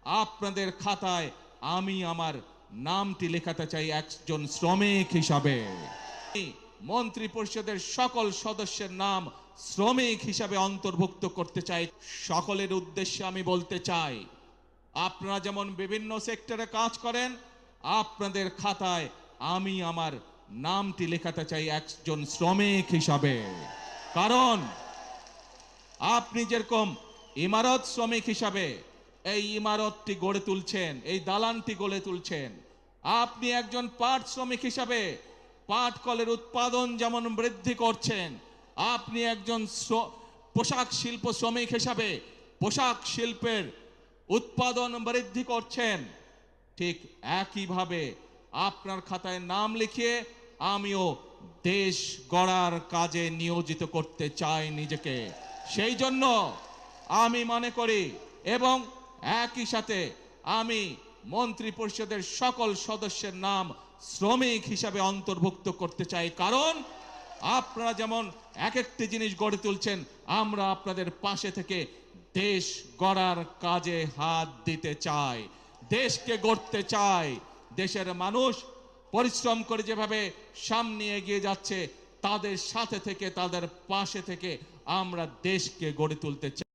আপনাদের খাতায় আমি আমার নামটি লেখাতে চাই একজন শ্রমিক হিসাবে। মন্ত্রী পরিষদের সকল সদস্যের নাম শ্রমিক হিসাবে অন্তর্ভুক্ত করতে চাই। সকলের উদ্দেশ্যে আমি বলতে চাই, আপনারা যেমন বিভিন্ন সেক্টরে কাজ করেন, আপনাদের খাতায় আমি আমার নামটি লেখাতে চাই একজন শ্রমিক হিসাবে। কারণ আপনি যেরকম ইমারত শ্রমিক হিসাবে এই ইমারতটি গড়ে তুলছেন, এই দালানটি গড়ে তুলছেন, আপনি একজন পাট শ্রমিক হিসাবে পাট কলের উৎপাদন যেমন বৃদ্ধি করছেন, আপনি একজন পোশাক শিল্প শ্রমিক হিসাবে পোশাক শিল্পের উৎপাদন বৃদ্ধি করছেন, ঠিক একইভাবে আপনার খাতায় নাম লিখিয়ে আমিও দেশ গড়ার কাজে নিয়োজিত করতে চাই নিজেকে। সেই জন্য আমি মনে করি এবং একই সাথে আমি মন্ত্রী পরিষদের সকল সদস্যের নাম শ্রমিক হিসাবে অন্তর্ভুক্ত করতে চাই। কারণ আপনারা যেমন এক একটি জিনিস গড়ে তুলছেন, আমরা আপনাদের পাশে থেকে দেশ গড়ার কাজে হাত দিতে চাই, দেশকে গড়তে চাই। দেশের মানুষ পরিশ্রম করে যেভাবে সামনে এগিয়ে যাচ্ছে, তাদের সাথে থেকে তাদের পাশে থেকে আমরা দেশকে গড়ে তুলতে চাই।